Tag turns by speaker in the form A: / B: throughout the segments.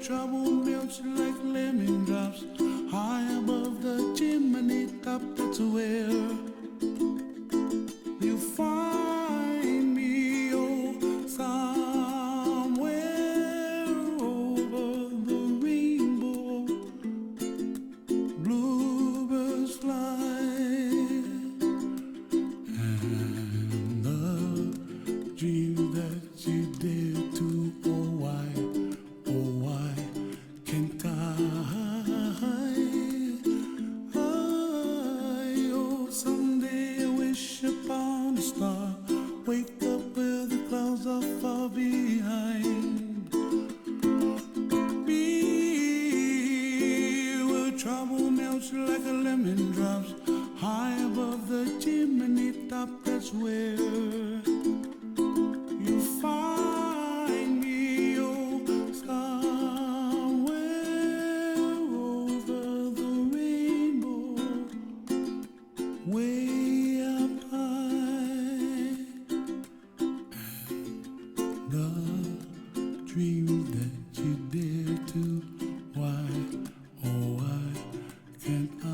A: trouble melts like lemon drops. High above the chimney top, that's where you find me, oh, somewhere over the rainbow. Bluebirds fly, and the dream that you dare to, oh why can't I? Oh, someday I wish upon a star, wake up where the clouds are far behind me, where trouble melts like a lemon drops. High above the chimney top, that's where you find me, oh, somewhere over the rainbow, way up high. The dream that you dare to, why, oh why can't I?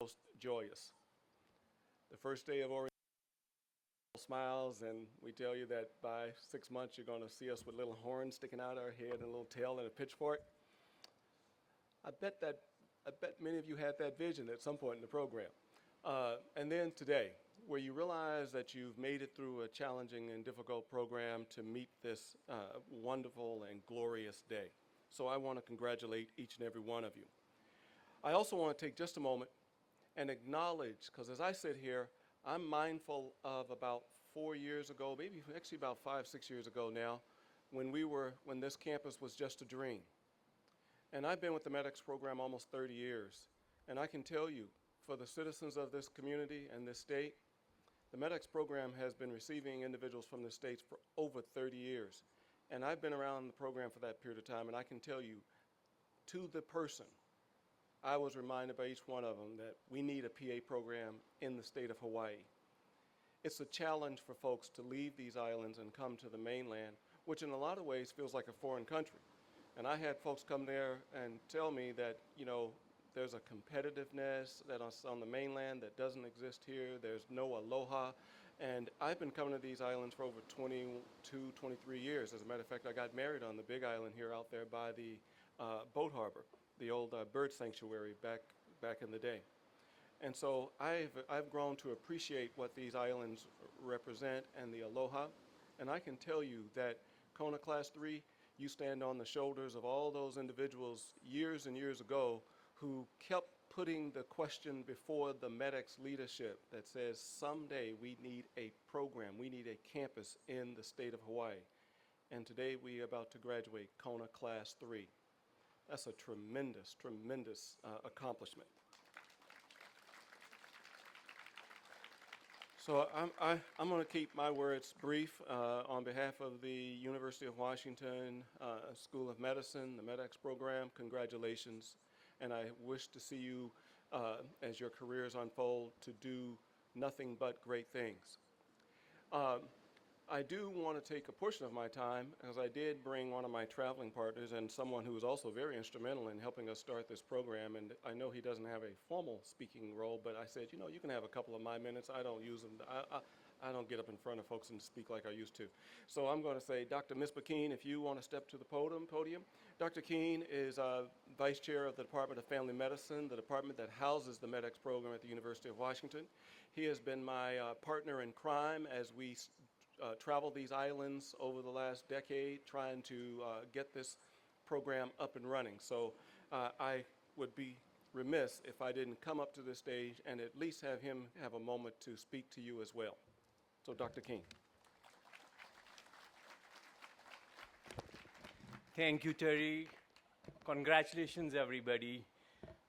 B: most joyous. The first day of orientation, smiles, and we tell you that by 6 months you're going to see us with little horns sticking out of our head and a little tail and a pitchfork. I bet many of you had that vision at some point in the program. And then today, where you realize that you've made it through a challenging and difficult program to meet this wonderful and glorious day. So I want to congratulate each and every one of you. I also want to take just a moment and acknowledge, because as I sit here, I'm mindful of about 4 years ago, maybe actually about 5, 6 years ago now, when this campus was just a dream. And I've been with the MEDEX program almost 30 years. And I can tell you, for the citizens of this community and this state, the MEDEX program has been receiving individuals from the states for over 30 years. And I've been around the program for that period of time, and I can tell you, to the person, I was reminded by each one of them that we need a PA program in the state of Hawaii. It's a challenge for folks to leave these islands and come to the mainland, which in a lot of ways feels like a foreign country. And I had folks come there and tell me that, there's a competitiveness that's on the mainland that doesn't exist here. There's no aloha. And I've been coming to these islands for over 22, 23 years. As a matter of fact, I got married on the big island here out there by the boat harbor, the old bird sanctuary back in the day. And so I've grown to appreciate what these islands represent and the aloha. And I can tell you that Kona Class 3, you stand on the shoulders of all those individuals years and years ago who kept putting the question before the MEDEX leadership that says someday we need a program, we need a campus in the state of Hawaii. And today we are about to graduate Kona Class 3. That's a tremendous, tremendous accomplishment. So I'm going to keep my words brief on behalf of the University of Washington School of Medicine, the MEDEX program. Congratulations. And I wish to see you, as your careers unfold, to do nothing but great things. I do want to take a portion of my time, as I did bring one of my traveling partners and someone who was also very instrumental in helping us start this program. And I know he doesn't have a formal speaking role, but I said, you can have a couple of my minutes. I don't use them. I don't get up in front of folks and speak like I used to. So I'm going to say, Dr. Mispa Keene, if you want to step to the podium. Dr. Keene is Vice Chair of the Department of Family Medicine, the department that houses the MEDEX program at the University of Washington. He has been my partner in crime as we traveled these islands over the last decade trying to get this program up and running. So I would be remiss if I didn't come up to this stage and at least have him have a moment to speak to you as well. So Dr. Keene.
C: Thank you, Terry. Congratulations, everybody.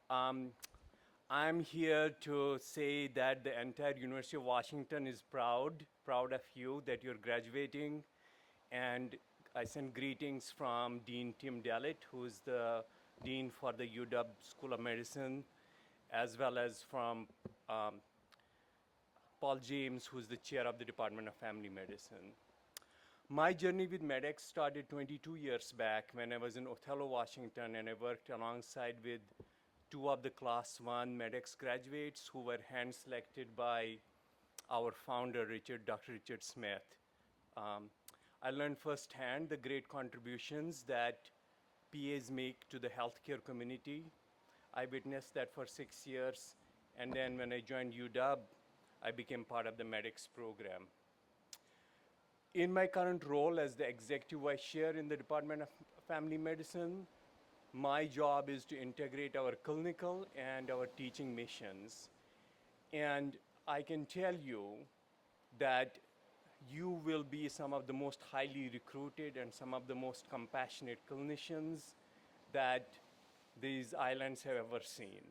C: I'm here to say that the entire University of Washington is proud of you that you're graduating. And I send greetings from Dean Tim Dallett, who's the Dean for the UW School of Medicine, as well as from Paul James, who's the chair of the Department of Family Medicine. My journey with MEDEX started 22 years back when I was in Othello, Washington, and I worked alongside with 2 of the Class 1 MEDEX graduates who were hand-selected by our founder, Dr. Richard Smith. I learned firsthand the great contributions that PAs make to the healthcare community. I witnessed that for 6 years, and then when I joined UW, I became part of the MEDEX program. In my current role as the Executive Vice Chair in the Department of Family Medicine, my job is to integrate our clinical and our teaching missions. And I can tell you that you will be some of the most highly recruited and some of the most compassionate clinicians that these islands have ever seen.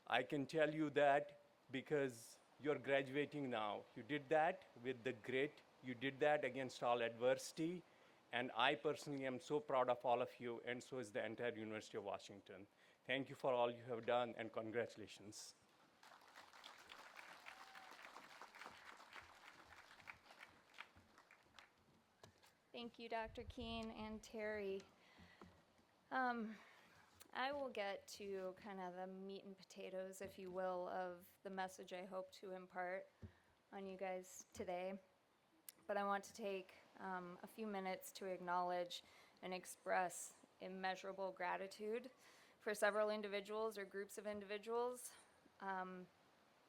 C: I can tell you that because you're graduating now. You did that with the grit. You did that against all adversity. And I personally am so proud of all of you, and so is the entire University of Washington. Thank you for all you have done, and congratulations.
D: Thank you, Dr. Keene and Terry. I will get to kind of the meat and potatoes, if you will, of the message I hope to impart on you guys today. But I want to take a few minutes to acknowledge and express immeasurable gratitude for several individuals or groups of individuals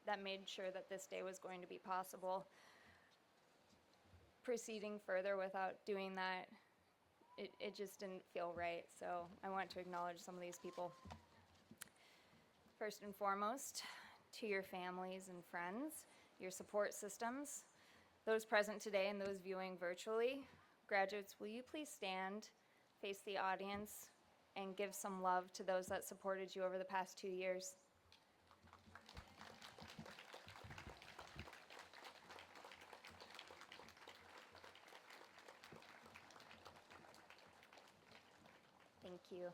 D: that made sure that this day was going to be possible. Proceeding further without doing that, it just didn't feel right. So I want to acknowledge some of these people. First and foremost, to your families and friends, your support systems, those present today and those viewing virtually. Graduates, will you please stand, face the audience, and give some love to those that supported you over the past 2 years? Thank you.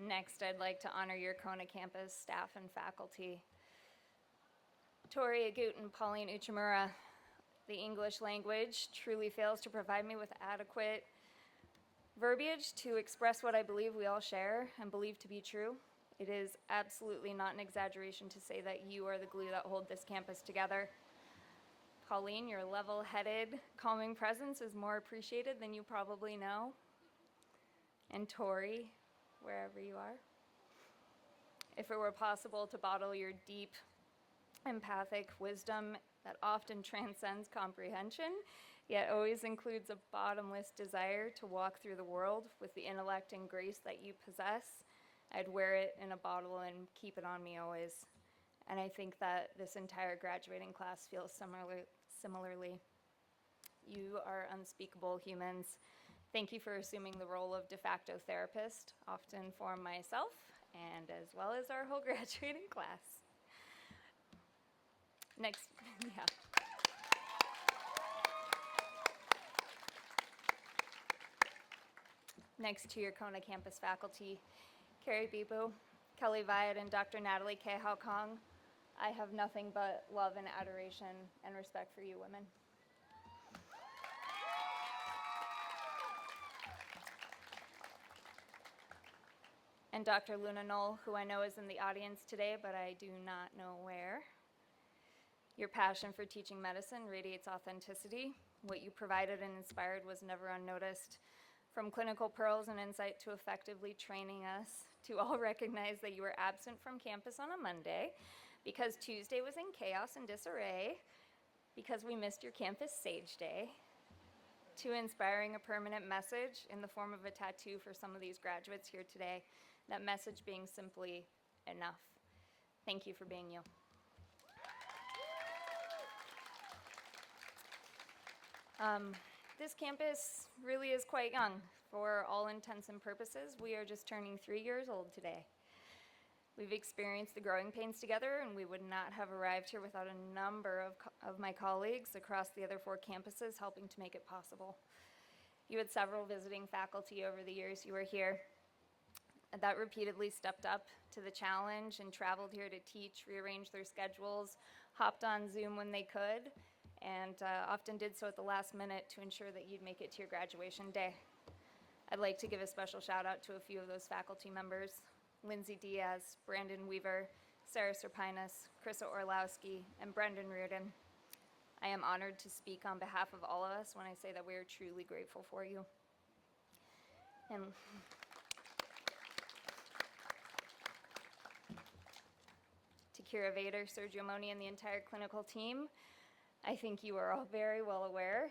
D: Next, I'd like to honor your Kona campus staff and faculty. Tori Agut and Pauline Uchimura, the English language truly fails to provide me with adequate verbiage to express what I believe we all share and believe to be true. It is absolutely not an exaggeration to say that you are the glue that hold this campus together. Pauline, your level-headed, calming presence is more appreciated than you probably know. And Tori, wherever you are, if it were possible to bottle your deep, empathic wisdom that often transcends comprehension, yet always includes a bottomless desire to walk through the world with the intellect and grace that you possess, I'd wear it in a bottle and keep it on me always. And I think that this entire graduating class feels similarly. You are unspeakable humans. Thank you for assuming the role of de facto therapist, often for myself, and as well as our whole graduating class. Next, yeah. Next to your Kona campus faculty, Carrie Bibu, Kelly Viad, and Dr. Natalie K. Hao Kong, I have nothing but love and adoration and respect for you women. And Dr. Luna Knoll, who I know is in the audience today, but I do not know where. Your passion for teaching medicine radiates authenticity. What you provided and inspired was never unnoticed. From clinical pearls and insight to effectively training us, to all recognize that you were absent from campus on a Monday because Tuesday was in chaos and disarray, because we missed your campus Sage Day, to inspiring a permanent message in the form of a tattoo for some of these graduates here today, that message being simply enough. Thank you for being you. This campus really is quite young. For all intents and purposes, we are just turning 3 years old today. We've experienced the growing pains together, and we would not have arrived here without a number of my colleagues across the other 4 campuses helping to make it possible. You had several visiting faculty over the years you were here that repeatedly stepped up to the challenge and traveled here to teach, rearrange their schedules, hopped on Zoom when they could, and often did so at the last minute to ensure that you'd make it to your graduation day. I'd like to give a special shout out to a few of those faculty members: Lindsay Diaz, Brandon Weaver, Sarah Serpinus, Krista Orlowski, and Brendan Reardon. I am honored to speak on behalf of all of us when I say that we are truly grateful for you. And to Kira Vader, Sergio Moni, and the entire clinical team, I think you are all very well aware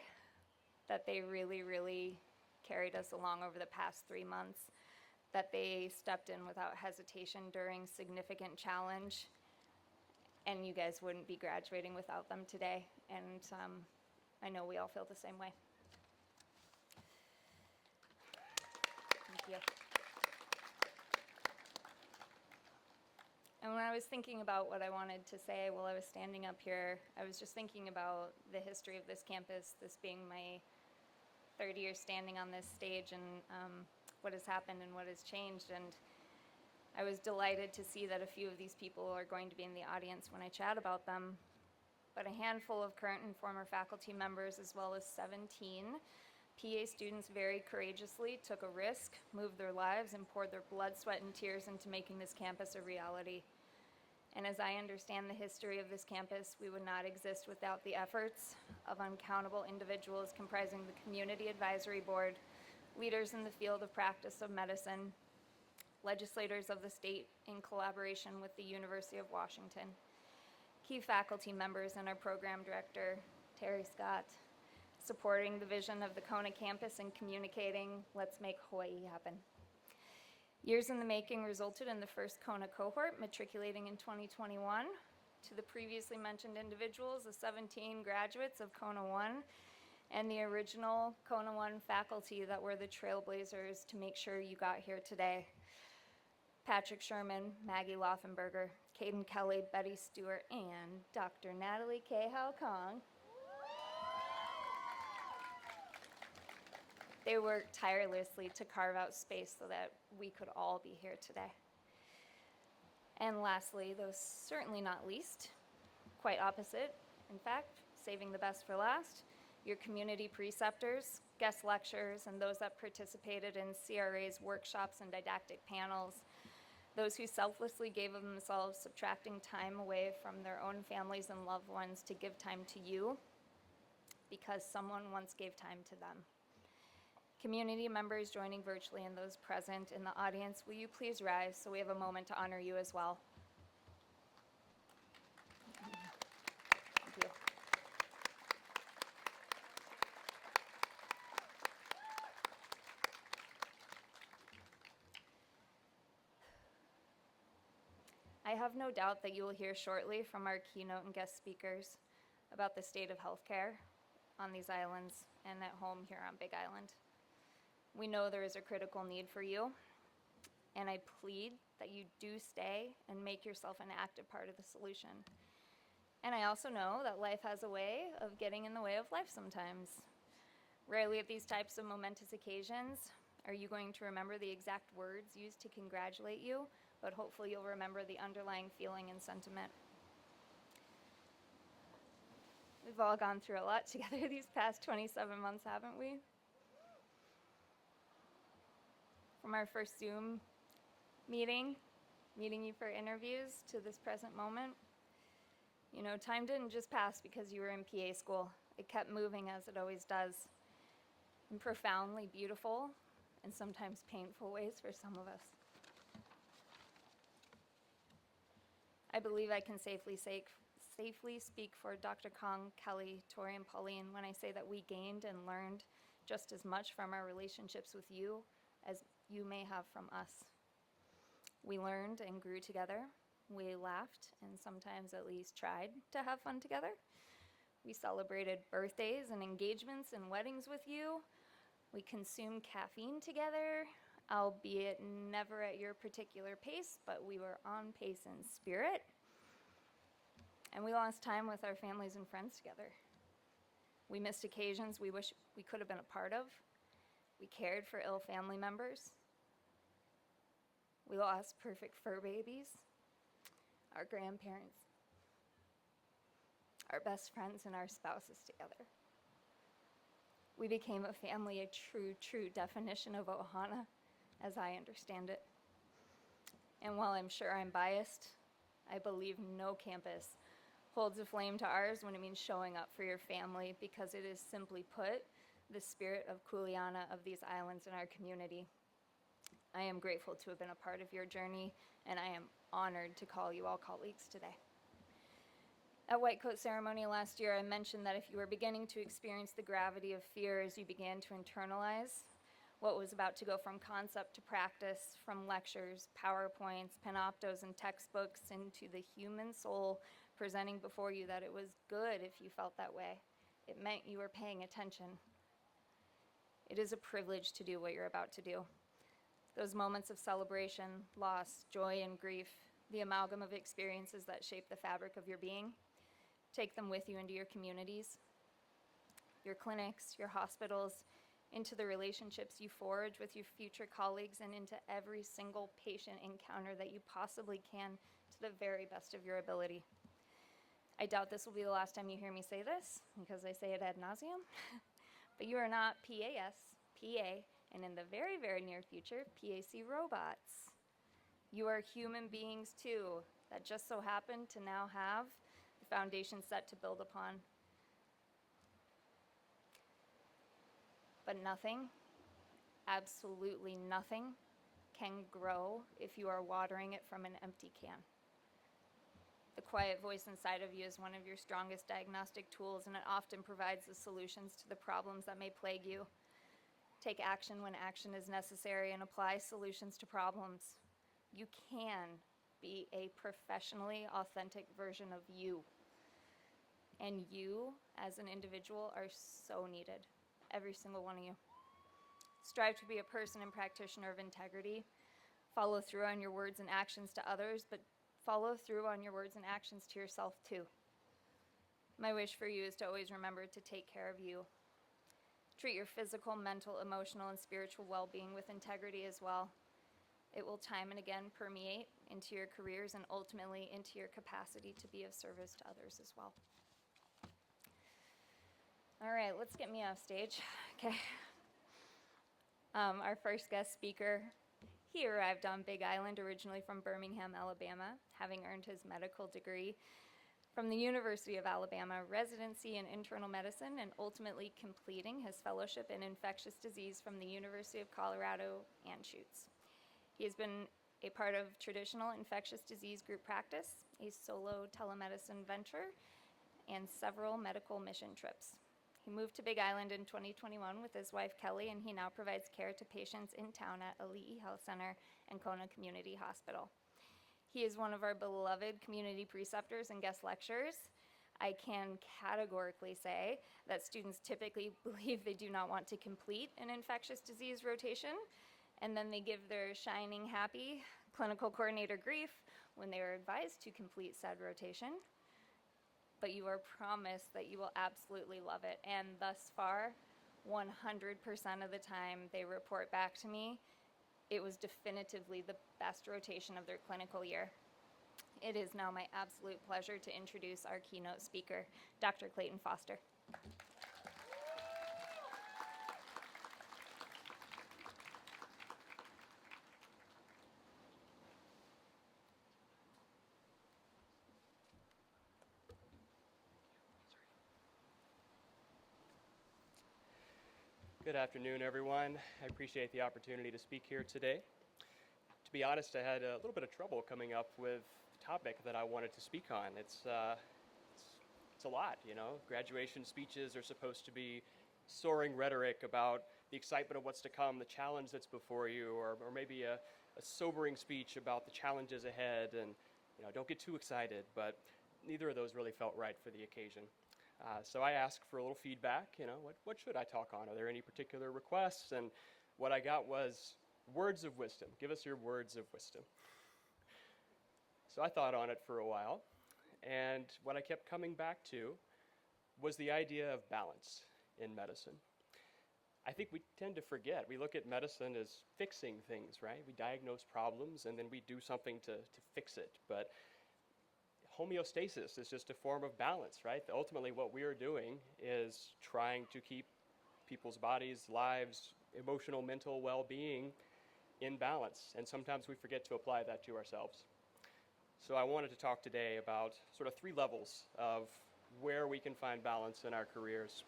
D: that they really carried us along over the past 3 months, that they stepped in without hesitation during significant challenge, and you guys wouldn't be graduating without them today, and I know we all feel the same way. Thank you. And when I was thinking about what I wanted to say while I was standing up here, I was just thinking about the history of this campus, this being my 3rd year standing on this stage, and what has happened and what has changed. And I was delighted to see that a few of these people are going to be in the audience when I chat about them. But a handful of current and former faculty members, as well as 17 PA students very courageously took a risk, moved their lives, and poured their blood, sweat, and tears into making this campus a reality. And as I understand the history of this campus, we would not exist without the efforts of uncountable individuals comprising the Community Advisory Board, leaders in the field of practice of medicine, legislators of the state in collaboration with the University of Washington, key faculty members, and our program director, Terry Scott, supporting the vision of the Kona campus and communicating, let's make Hawaii happen. Years in the making resulted in the first Kona cohort matriculating in 2021. To the previously mentioned individuals, the 17 graduates of Kona 1 and the original Kona 1 faculty that were the trailblazers to make sure you got here today. Patrick Sherman, Maggie Laufenberger, Caden Kelly, Betty Stewart, and Dr. Natalie Kehao Kong. They worked tirelessly to carve out space so that we could all be here today. And lastly, though certainly not least, quite opposite, in fact, saving the best for last, your community preceptors, guest lecturers, and those that participated in CRA's workshops and didactic panels, those who selflessly gave of themselves, subtracting time away from their own families and loved ones to give time to you because someone once gave time to them. Community members joining virtually and those present in the audience, will you please rise so we have a moment to honor you as well? Thank you. I have no doubt that you will hear shortly from our keynote and guest speakers about the state of healthcare on these islands and at home here on Big Island. We know there is a critical need for you, and I plead that you do stay and make yourself an active part of the solution. And I also know that life has a way of getting in the way of life sometimes. Rarely at these types of momentous occasions are you going to remember the exact words used to congratulate you, but hopefully you'll remember the underlying feeling and sentiment. We've all gone through a lot together these past 27 months, haven't we? From our first Zoom meeting you for interviews, to this present moment. You know, time didn't just pass because you were in PA school. It kept moving as it always does, in profoundly beautiful and sometimes painful ways for some of us. I believe I can safely speak for Dr. Kong, Kelly, Tori, and Pauline when I say that we gained and learned just as much from our relationships with you as you may have from us. We learned and grew together. We laughed and sometimes at least tried to have fun together. We celebrated birthdays and engagements and weddings with you. We consumed caffeine together, albeit never at your particular pace, but we were on pace in spirit. And we lost time with our families and friends together. We missed occasions we wish we could have been a part of. We cared for ill family members. We lost perfect fur babies, our grandparents, our best friends, and our spouses together. We became a family, a true definition of Ohana, as I understand it. And while I'm sure I'm biased, I believe no campus holds a flame to ours when it means showing up for your family, because it is, simply put, the spirit of Kuleana of these islands in our community. I am grateful to have been a part of your journey, and I am honored to call you all colleagues today. At White Coat Ceremony last year, I mentioned that if you were beginning to experience the gravity of fear as you began to internalize what was about to go from concept to practice, from lectures, PowerPoints, panoptos, and textbooks into the human soul presenting before you, that it was good if you felt that way. It meant you were paying attention. It is a privilege to do what you're about to do. Those moments of celebration, loss, joy, and grief, the amalgam of experiences that shape the fabric of your being, take them with you into your communities, your clinics, your hospitals, into the relationships you forge with your future colleagues, and into every single patient encounter that you possibly can to the very best of your ability. I doubt this will be the last time you hear me say this, because I say it ad nauseum, But you are not PAS, PA, and in the very, very near future, PAC robots. You are human beings too, that just so happen to now have the foundation set to build upon. But nothing, absolutely nothing, can grow if you are watering it from an empty can. The quiet voice inside of you is one of your strongest diagnostic tools, and it often provides the solutions to the problems that may plague you. Take action when action is necessary and apply solutions to problems. You can be a professionally authentic version of you. And you, as an individual, are so needed. Every single one of you. Strive to be a person and practitioner of integrity. Follow through on your words and actions to others, but follow through on your words and actions to yourself too. My wish for you is to always remember to take care of you. Treat your physical, mental, emotional, and spiritual well-being with integrity as well. It will time and again permeate into your careers and ultimately into your capacity to be of service to others as well. All right, let's get me off stage. Okay. Our first guest speaker, he arrived on Big Island originally from Birmingham, Alabama, having earned his medical degree from the University of Alabama, residency in internal medicine, and ultimately completing his fellowship in infectious disease from the University of Colorado Anschutz. He has been a part of traditional infectious disease group practice, a solo telemedicine venture, and several medical mission trips. He moved to Big Island in 2021 with his wife Kelly, and he now provides care to patients in town at Ali'i Health Center and Kona Community Hospital. He is one of our beloved community preceptors and guest lecturers. I can categorically say that students typically believe they do not want to complete an infectious disease rotation, and then they give their shining, happy clinical coordinator grief when they are advised to complete said rotation. But you are promised that you will absolutely love it. And thus far, 100% of the time they report back to me, it was definitively the best rotation of their clinical year. It is now my absolute pleasure to introduce our keynote speaker, Dr. Clayton Foster.
E: Good afternoon, everyone. I appreciate the opportunity to speak here today. To be honest, I had a little bit of trouble coming up with the topic that I wanted to speak on. It's a lot, you know. Graduation speeches are supposed to be soaring rhetoric about the excitement of what's to come, the challenge that's before you, or maybe a sobering speech about the challenges ahead, and don't get too excited, but neither of those really felt right for the occasion. So I asked for a little feedback, what should I talk on? Are there any particular requests? And what I got was words of wisdom. Give us your words of wisdom. So I thought on it for a while, and what I kept coming back to was the idea of balance in medicine. I think we tend to forget. We look at medicine as fixing things, right? We diagnose problems and then we do something to fix it. But homeostasis is just a form of balance, right? Ultimately, what we are doing is trying to keep people's bodies, lives, emotional, mental well-being in balance. And sometimes we forget to apply that to ourselves. So I wanted to talk today about sort of 3 levels of where we can find balance in our careers,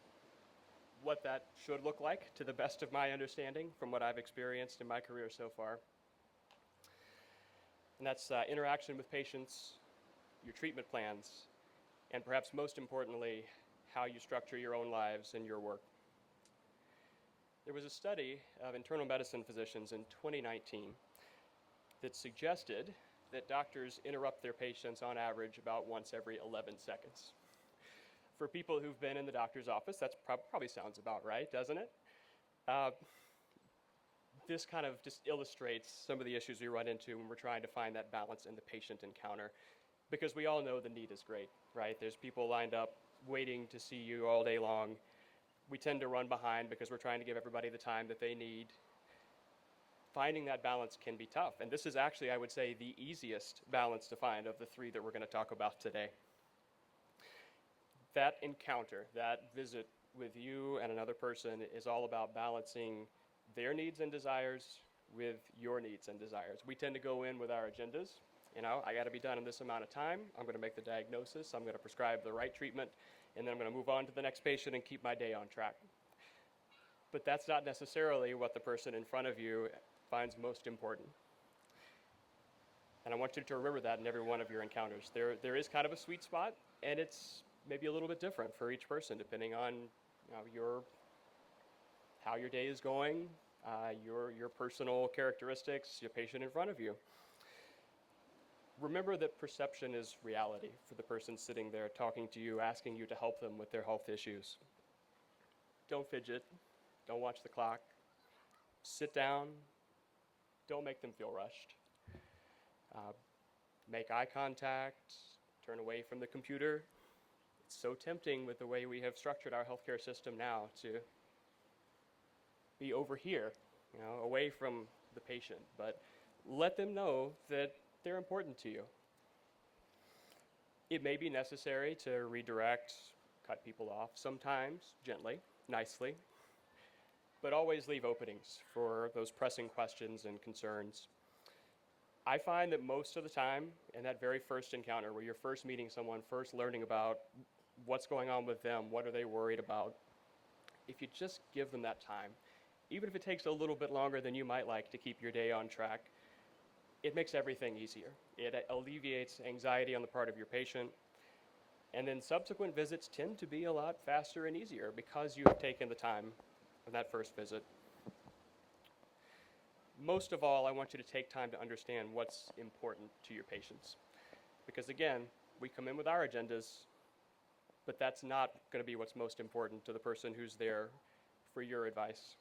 E: what that should look like to the best of my understanding from what I've experienced in my career so far. And that's interaction with patients, your treatment plans, and perhaps most importantly, how you structure your own lives and your work. There was a study of internal medicine physicians in 2019 that suggested that doctors interrupt their patients on average about once every 11 seconds. For people who've been in the doctor's office, that probably sounds about right, doesn't it? This kind of just illustrates some of the issues we run into when we're trying to find that balance in the patient encounter. Because we all know the need is great, right? There's people lined up waiting to see you all day long. We tend to run behind because we're trying to give everybody the time that they need. Finding that balance can be tough. And this is actually, I would say, the easiest balance to find of the 3 that we're going to talk about today. That encounter, that visit with you and another person is all about balancing their needs and desires with your needs and desires. We tend to go in with our agendas. You know, I got to be done in this amount of time. I'm going to make the diagnosis. I'm going to prescribe the right treatment, and then I'm going to move on to the next patient and keep my day on track. But that's not necessarily what the person in front of you finds most important. And I want you to remember that in every one of your encounters. There is kind of a sweet spot, and it's maybe a little bit different for each person depending on how your day is going, your personal characteristics, your patient in front of you. Remember that perception is reality for the person sitting there talking to you, asking you to help them with their health issues. Don't fidget. Don't watch the clock. Sit down. Don't make them feel rushed. Make eye contact. Turn away from the computer. It's so tempting with the way we have structured our healthcare system now to be over here, away from the patient. But let them know that they're important to you. It may be necessary to redirect, cut people off sometimes, gently, nicely, but always leave openings for those pressing questions and concerns. I find that most of the time, in that very first encounter where you're first meeting someone, first learning about what's going on with them, what are they worried about, if you just give them that time, even if it takes a little bit longer than you might like to keep your day on track, it makes everything easier. It alleviates anxiety on the part of your patient, and then subsequent visits tend to be a lot faster and easier because you have taken the time of that first visit. Most of all, I want you to take time to understand what's important to your patients. Because again, we come in with our agendas, but that's not going to be what's most important to the person who's there for your advice.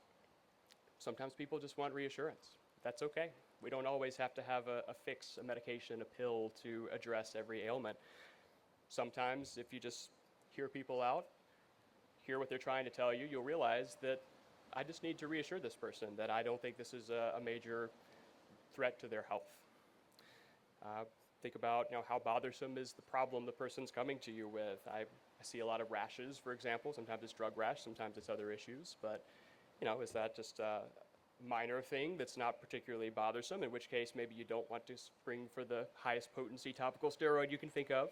E: Sometimes people just want reassurance. That's okay. We don't always have to have a fix, a medication, a pill to address every ailment. Sometimes if you just hear people out, hear what they're trying to tell you, you'll realize that I just need to reassure this person that I don't think this is a major threat to their health. Think about how bothersome is the problem the person's coming to you with. I see a lot of rashes, for example. Sometimes it's drug rash, sometimes it's other issues. But is that just a minor thing that's not particularly bothersome, in which case maybe you don't want to spring for the highest potency topical steroid you can think of?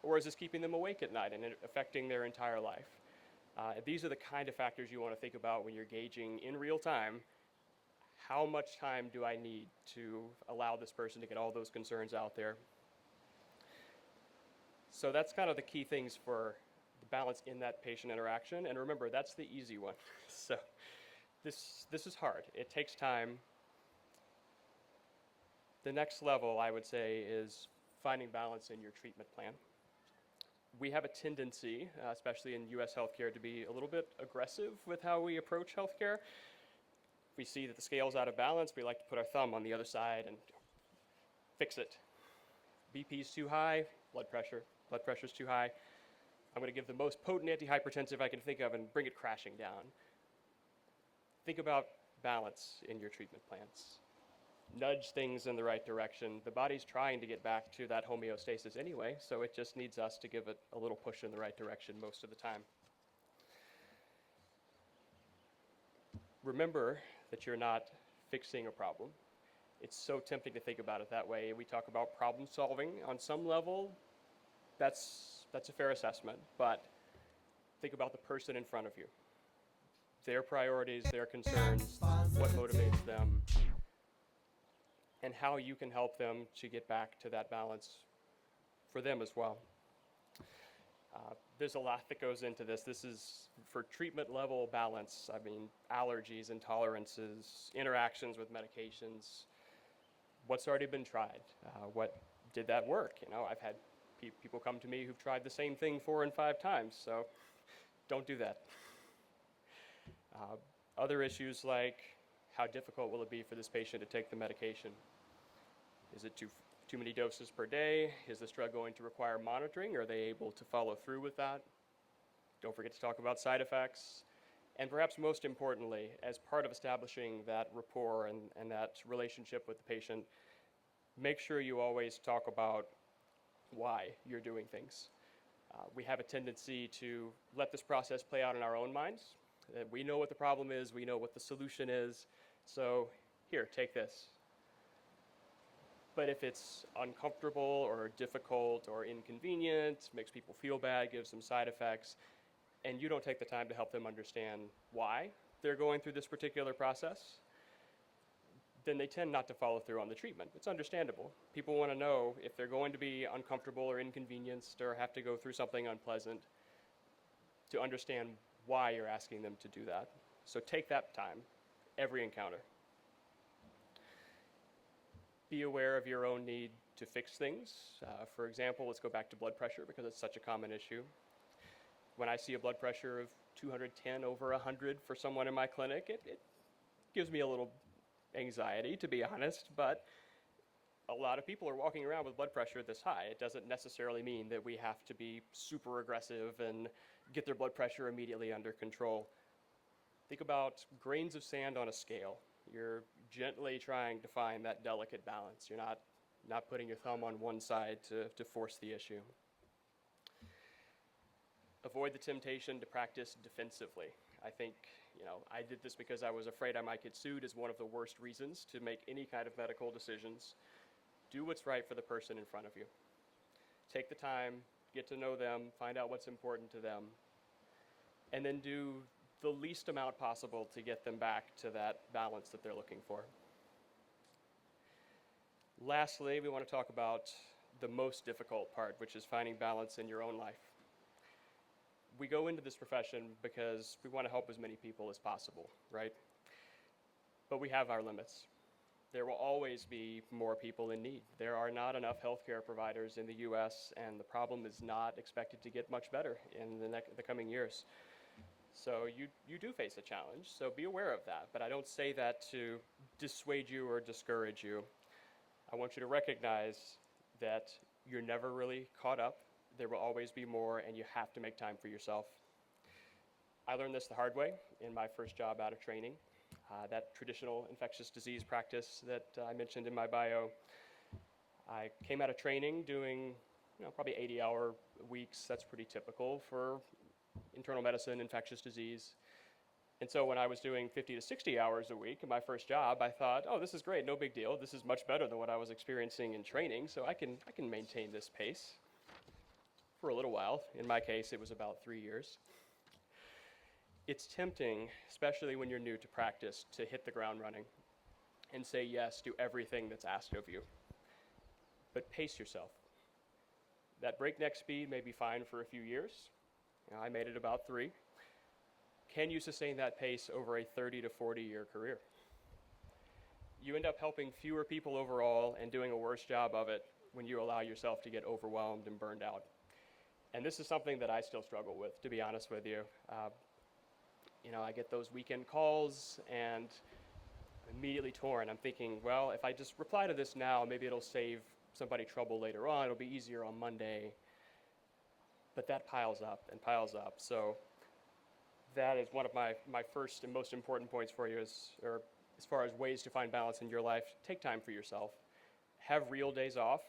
E: Or is this keeping them awake at night and affecting their entire life? These are the kind of factors you want to think about when you're gauging in real time, how much time do I need to allow this person to get all those concerns out there? So that's kind of the key things for the balance in that patient interaction. And remember, that's the easy one. So this is hard. It takes time. The next level, I would say, is finding balance in your treatment plan. We have a tendency, especially in U.S. healthcare, to be a little bit aggressive with how we approach healthcare. If we see that the scale's out of balance, we like to put our thumb on the other side and fix it. BP's too high, blood pressure's too high. I'm going to give the most potent antihypertensive I can think of and bring it crashing down. Think about balance in your treatment plans. Nudge things in the right direction. The body's trying to get back to that homeostasis anyway, so it just needs us to give it a little push in the right direction most of the time. Remember that you're not fixing a problem. It's so tempting to think about it that way. We talk about problem solving. On some level, that's a fair assessment, but think about the person in front of you. Their priorities, their concerns, what motivates them, and how you can help them to get back to that balance for them as well. There's a lot that goes into this. This is for treatment level balance. I mean, allergies, intolerances, interactions with medications, what's already been tried, what did that work? I've had people come to me who've tried the same thing 4 and 5 times, so don't do that. Other issues like how difficult will it be for this patient to take the medication? Is it too many doses per day? Is this drug going to require monitoring? Are they able to follow through with that? Don't forget to talk about side effects. And perhaps most importantly, as part of establishing that rapport and that relationship with the patient, make sure you always talk about why you're doing things. We have a tendency to let this process play out in our own minds. We know what the problem is, we know what the solution is, so here, take this. But if it's uncomfortable or difficult or inconvenient, makes people feel bad, gives them side effects, and you don't take the time to help them understand why they're going through this particular process, then they tend not to follow through on the treatment. It's understandable. People want to know if they're going to be uncomfortable or inconvenienced or have to go through something unpleasant, to understand why you're asking them to do that. So take that time, every encounter. Be aware of your own need to fix things. For example, let's go back to blood pressure because it's such a common issue. When I see a blood pressure of 210 over 100 for someone in my clinic, it gives me a little anxiety, to be honest, but a lot of people are walking around with blood pressure this high. It doesn't necessarily mean that we have to be super aggressive and get their blood pressure immediately under control. Think about grains of sand on a scale. You're gently trying to find that delicate balance. You're not putting your thumb on one side to force the issue. Avoid the temptation to practice defensively. I think, I did this because I was afraid I might get sued is one of the worst reasons to make any kind of medical decisions. Do what's right for the person in front of you. Take the time, get to know them, find out what's important to them, and then do the least amount possible to get them back to that balance that they're looking for. Lastly, we want to talk about the most difficult part, which is finding balance in your own life. We go into this profession because we want to help as many people as possible, right? But we have our limits. There will always be more people in need. There are not enough healthcare providers in the US, and the problem is not expected to get much better in the coming years. So you do face a challenge, so be aware of that. But I don't say that to dissuade you or discourage you. I want you to recognize that you're never really caught up. There will always be more, and you have to make time for yourself. I learned this the hard way in my first job out of training. That traditional infectious disease practice that I mentioned in my bio. I came out of training doing probably 80-hour weeks. That's pretty typical for internal medicine, infectious disease. And so when I was doing 50 to 60 hours a week in my first job, I thought, oh, this is great, no big deal. This is much better than what I was experiencing in training, so I can maintain this pace for a little while. In my case, it was about 3 years. It's tempting, especially when you're new to practice, to hit the ground running and say yes to everything that's asked of you. But pace yourself. That breakneck speed may be fine for a few years. I made it about 3. Can you sustain that pace over a 30 to 40-year career? You end up helping fewer people overall and doing a worse job of it when you allow yourself to get overwhelmed and burned out. And this is something that I still struggle with, to be honest with you. I get those weekend calls and I'm immediately torn. I'm thinking, well, if I just reply to this now, maybe it'll save somebody trouble later on. It'll be easier on Monday. But that piles up and piles up. So that is one of my first and most important points for you as far as ways to find balance in your life. Take time for yourself. Have real days off,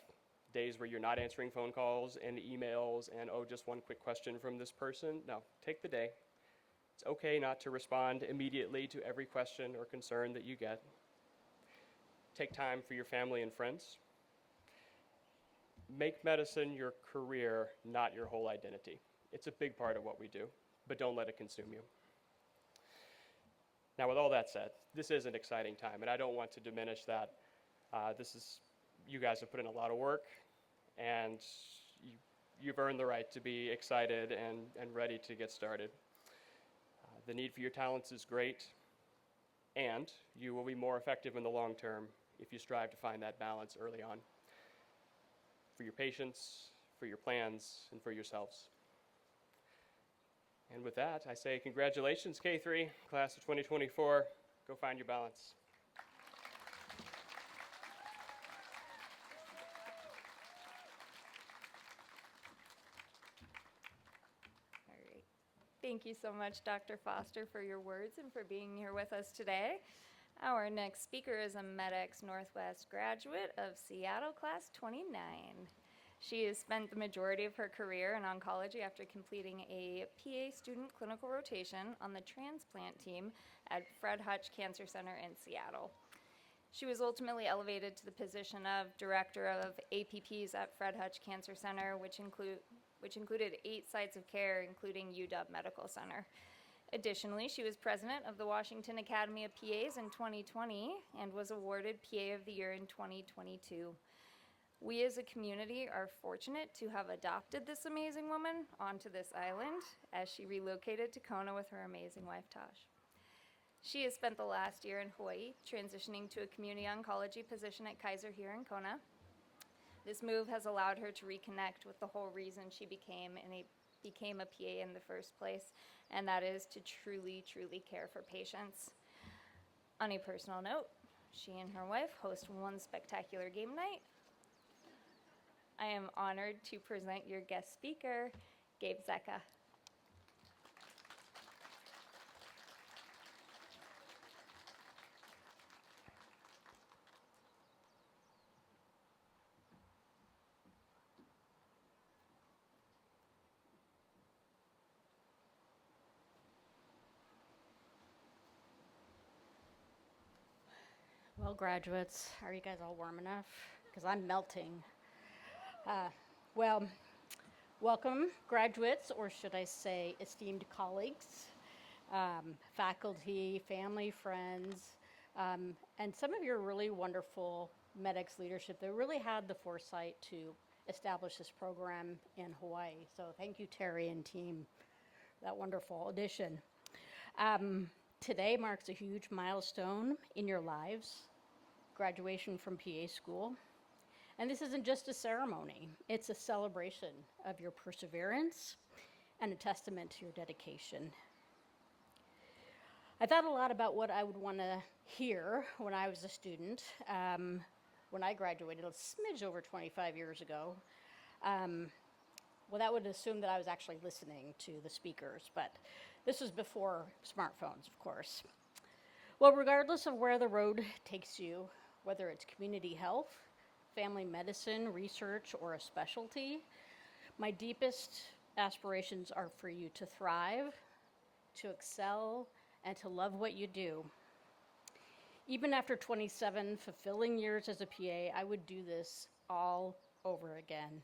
E: days where you're not answering phone calls and emails and, oh, just one quick question from this person. No, take the day. It's okay not to respond immediately to every question or concern that you get. Take time for your family and friends. Make medicine your career, not your whole identity. It's a big part of what we do, but don't let it consume you. Now, with all that said, this is an exciting time, and I don't want to diminish that. You guys have put in a lot of work, and you've earned the right to be excited and ready to get started. The need for your talents is great, and you will be more effective in the long term if you strive to find that balance early on. For your patients, for your plans, and for yourselves. And with that, I say congratulations, K3, class of 2024. Go find your balance.
D: All right. Thank you so much, Dr. Foster, for your words and for being here with us today. Our next speaker is a MEDEX Northwest graduate of Seattle, class 29. She has spent the majority of her career in oncology after completing a PA student clinical rotation on the transplant team at Fred Hutch Cancer Center in Seattle. She was ultimately elevated to the position of Director of APPs at Fred Hutch Cancer Center, which included 8 sites of care, including UW Medical Center. Additionally, she was president of the Washington Academy of PAs in 2020 and was awarded PA of the Year in 2022. We as a community are fortunate to have adopted this amazing woman onto this island as she relocated to Kona with her amazing wife, Tosh. She has spent the last year in Hawaii, transitioning to a community oncology position at Kaiser here in Kona. This move has allowed her to reconnect with the whole reason she became a PA in the first place, and that is to truly, truly care for patients. On a personal note, she and her wife host one spectacular game night. I am honored to present your guest speaker, Gabe Zecca.
F: Well, graduates, are you guys all warm enough? Because I'm melting. Well, welcome, graduates, or should I say esteemed colleagues, faculty, family, friends, and some of your really wonderful MEDEX leadership that really had the foresight to establish this program in Hawaii. So thank you, Terry and team, that wonderful addition. Today marks a huge milestone in your lives, graduation from PA school. And this isn't just a ceremony, it's a celebration of your perseverance and a testament to your dedication. I thought a lot about what I would want to hear when I was a student, when I graduated, a smidge over 25 years ago. Well, that would assume that I was actually listening to the speakers, but this was before smartphones, of course. Well, regardless of where the road takes you, whether it's community health, family medicine, research, or a specialty, my deepest aspirations are for you to thrive, to excel, and to love what you do. Even after 27 fulfilling years as a PA, I would do this all over again.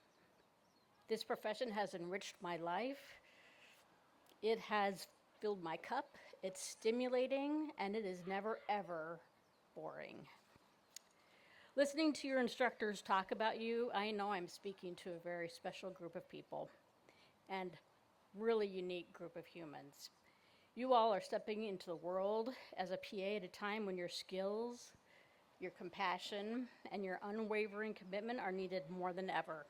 F: This profession has enriched my life. It has filled my cup. It's stimulating, and it is never, ever boring. Listening to your instructors talk about you, I know I'm speaking to a very special group of people and really unique group of humans. You all are stepping into the world as a PA at a time when your skills, your compassion, and your unwavering commitment are needed more than ever.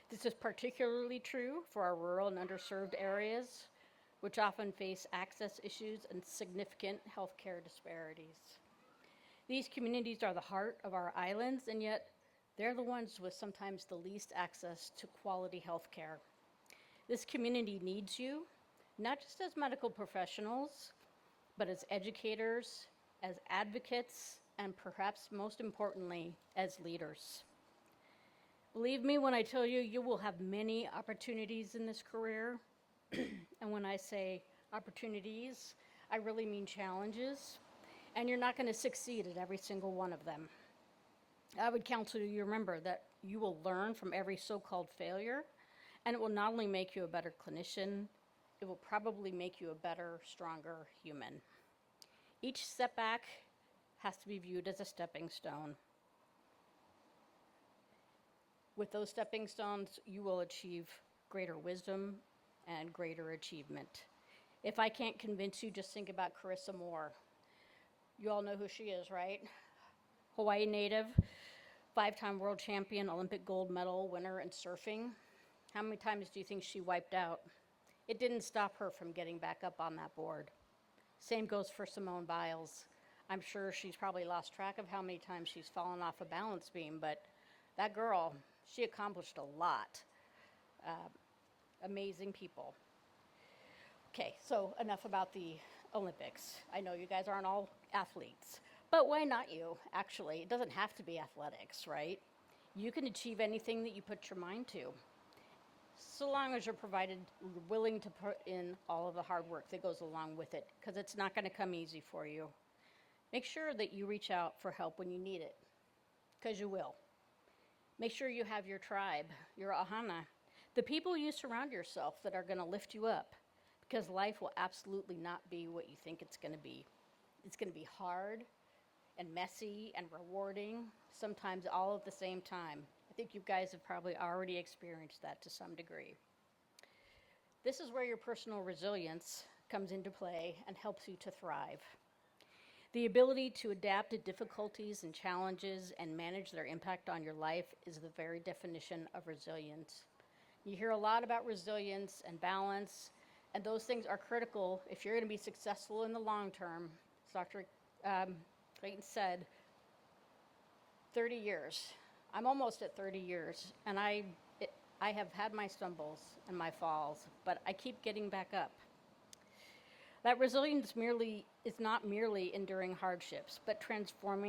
F: This is particularly true for our rural and underserved areas, which often face access issues and significant healthcare disparities. These communities are the heart of our islands, and yet they're the ones with sometimes the least access to quality healthcare. This community needs you, not just as medical professionals, but as educators, as advocates, and perhaps most importantly, as leaders. Believe me when I tell you, you will have many opportunities in this career. And when I say opportunities, I really mean challenges. And you're not going to succeed at every single one of them. I would counsel you to remember that you will learn from every so-called failure, and it will not only make you a better clinician, it will probably make you a better, stronger human. Each setback has to be viewed as a stepping stone. With those stepping stones, you will achieve greater wisdom and greater achievement. If I can't convince you, just think about Carissa Moore. You all know who she is, right? Hawaii native, 5-time world champion, Olympic gold medal winner in surfing. How many times do you think she wiped out? It didn't stop her from getting back up on that board. Same goes for Simone Biles. I'm sure she's probably lost track of how many times she's fallen off a balance beam, but that girl, she accomplished a lot. Amazing people. Okay, so enough about the Olympics. I know you guys aren't all athletes, but why not you, actually? It doesn't have to be athletics, right? You can achieve anything that you put your mind to, so long as you're willing to put in all of the hard work that goes along with it, because it's not going to come easy for you. Make sure that you reach out for help when you need it, because you will. Make sure you have your tribe, your ahana, the people you surround yourself that are going to lift you up, because life will absolutely not be what you think it's going to be. It's going to be hard and messy and rewarding, sometimes all at the same time. I think you guys have probably already experienced that to some degree. This is where your personal resilience comes into play and helps you to thrive. The ability to adapt to difficulties and challenges and manage their impact on your life is the very definition of resilience. You hear a lot about resilience and balance, and those things are critical if you're going to be successful in the long term. As Dr. Clayton said, 30 years. I'm almost at 30 years, and I have had my stumbles and my falls, but I keep getting back up. That resilience is not merely enduring hardships, but transforming